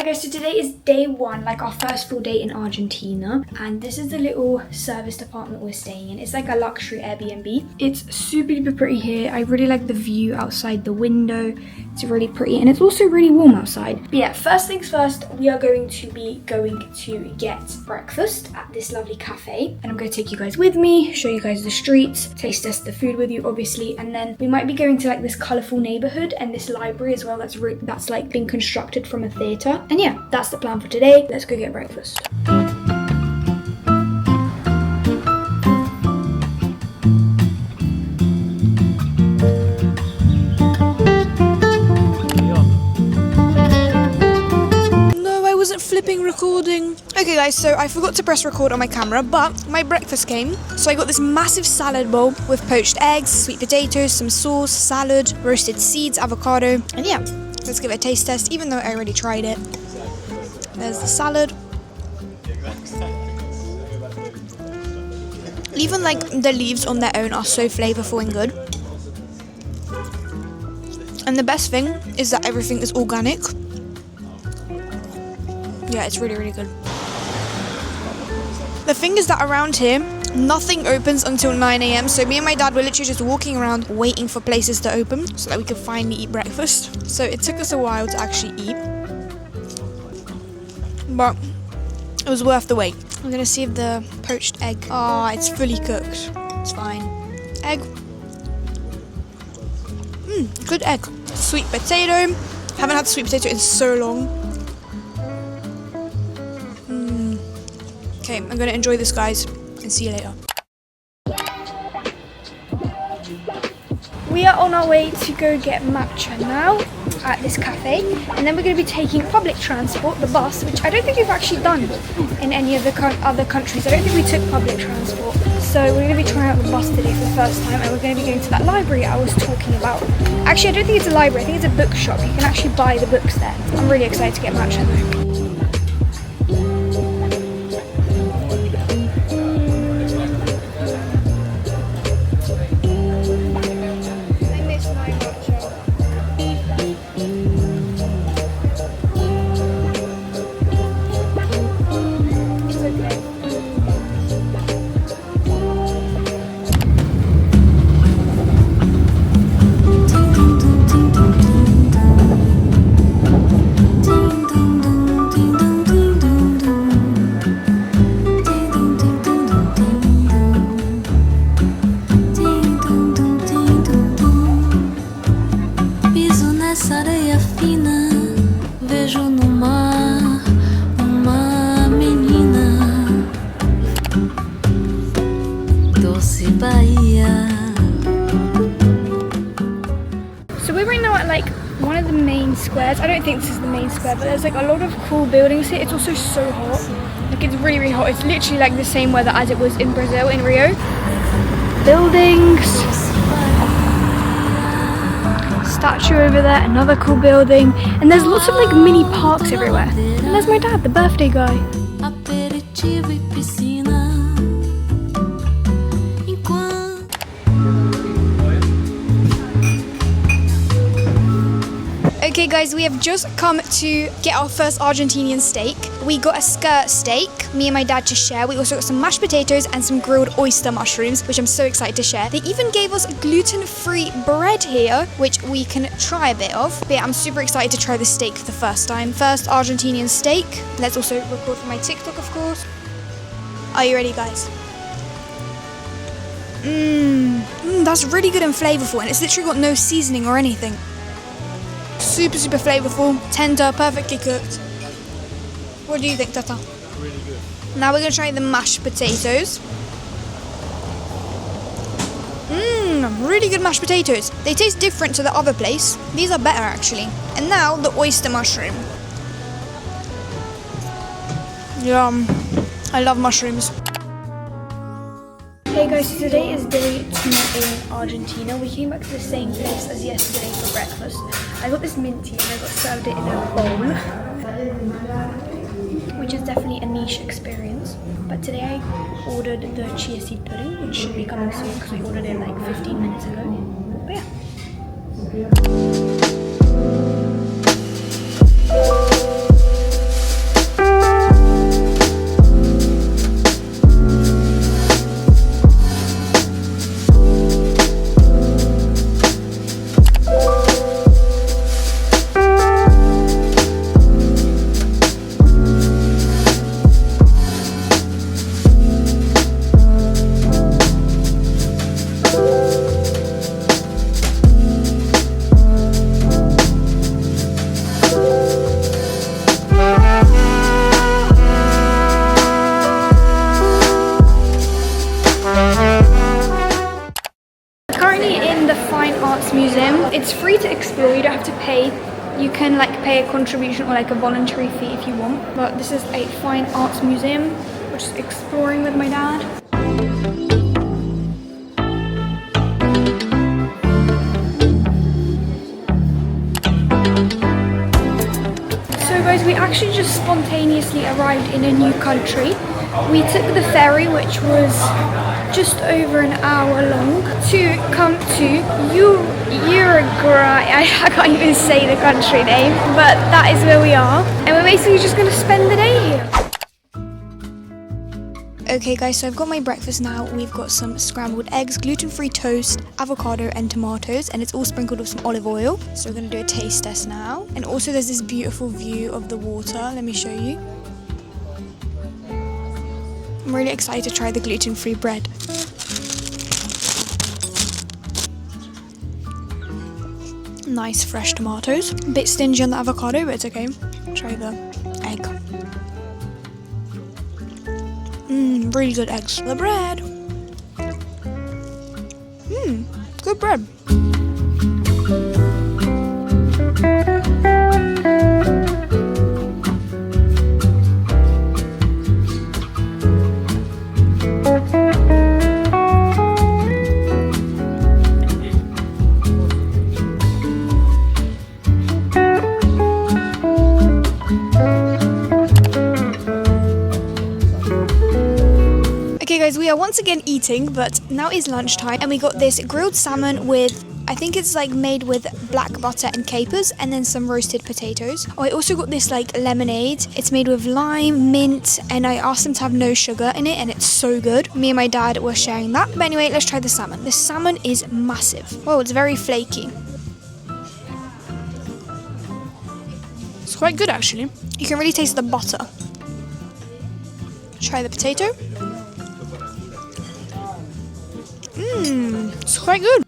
guys, so today is day one, like our first full day in Argentina, and this is the little service apartment we're staying in. It's like a luxury Airbnb. It's super duper pretty here. I really like the view outside the window. It's really pretty and it's also really warm outside. But yeah, first things first, we are going to get breakfast at this lovely cafe, and I'm going to take you guys with me, show you guys the streets, taste test the food with you obviously, and then we might be going to like this colourful neighbourhood and this library as well that's like been constructed from a theatre. And yeah, that's the plan for today. Let's go get breakfast. Flipping recording. Okay guys, so I forgot to press record on my camera, but my breakfast came. So I got this massive salad bowl with poached eggs, sweet potatoes, some sauce, salad, roasted seeds, avocado, and yeah, let's give it a taste test, even though I already tried it. There's the salad. Even like the leaves on their own are so flavorful and good. And the best thing is that everything is organic. Yeah, it's really, really good. The thing is that around here, nothing opens until 9 AM. So me and my dad were literally just walking around waiting for places to open so that we could finally eat breakfast. So it took us a while to actually eat, but it was worth the wait. I'm gonna see if the poached egg, it's fully cooked. It's fine. Egg. Good egg. Sweet potato. Haven't had sweet potato in so long. Okay, I'm gonna enjoy this, guys, and see you later. We are on our way to go get matcha now at this cafe, and then we're going to be taking public transport, the bus, which I don't think we've actually done in any of the other countries. I don't think we took public transport. So we're going to be trying out the bus today for the first time, and we're going to be going to that library I was talking about. Actually, I don't think it's a library, I think it's a bookshop. You can actually buy the books there. I'm really excited to get matcha though. So we're right now at like one of the main squares. I don't think this is the main square, but there's like a lot of cool buildings here. It's also so hot. Like it's really, really hot. It's literally like the same weather as it was in Brazil, in Rio. Buildings. Statue over there, another cool building. And there's lots of like mini parks everywhere. And there's my dad, the birthday guy. Okay guys, we have just come to get our first Argentinian steak. We got a skirt steak, me and my dad to share. We also got some mashed potatoes and some grilled oyster mushrooms, which I'm so excited to share. They even gave us gluten-free bread here, which we can try a bit of. But yeah, I'm super excited to try the steak for the first time. First Argentinian steak. Let's also record for my TikTok, of course. Are you ready, guys? That's really good and flavorful, and it's literally got no seasoning or anything. Super, super flavorful, tender, perfectly cooked. What do you think, Tata? Really good. Now we're going to try the mashed potatoes. Really good mashed potatoes. They taste different to the other place. These are better, actually. And now the oyster mushroom. Yum. I love mushrooms. Hey guys, so today is day 2 in Argentina. We came back to the same place as yesterday for breakfast. I got this mint tea and I got served it in a bowl, which is definitely a niche experience. But today I ordered the chia seed pudding, which should be coming soon because we ordered it like 15 minutes ago. But yeah. pay. You can like pay a contribution or like a voluntary fee if you want. But this is a fine arts museum. We're just exploring with my dad. So guys, we actually just spontaneously arrived in a new country. We took the ferry, which was just over an hour long, to come to Uruguay. I can't even say the country name, but that is where we are. And we're basically just going to spend the day here. Okay guys, so I've got my breakfast now. We've got some scrambled eggs, gluten-free toast, avocado and tomatoes, and it's all sprinkled with some olive oil. So we're going to do a taste test now. And also there's this beautiful view of the water. Let me show you. I'm really excited to try the gluten-free bread. Nice fresh tomatoes. A bit stingy on the avocado, but it's okay. Try the egg. Really good eggs. The bread. Good bread. Okay guys, we are once again eating, but now is lunchtime and we got this grilled salmon with, I think it's like made with black butter and capers, and then some roasted potatoes. Oh, I also got this like lemonade. It's made with lime, mint, and I asked them to have no sugar in it, and it's so good. Me and my dad were sharing that. But anyway, let's try the salmon. The salmon is massive. Whoa, it's very flaky. It's quite good actually. You can really taste the butter. Try the potato. It's quite good.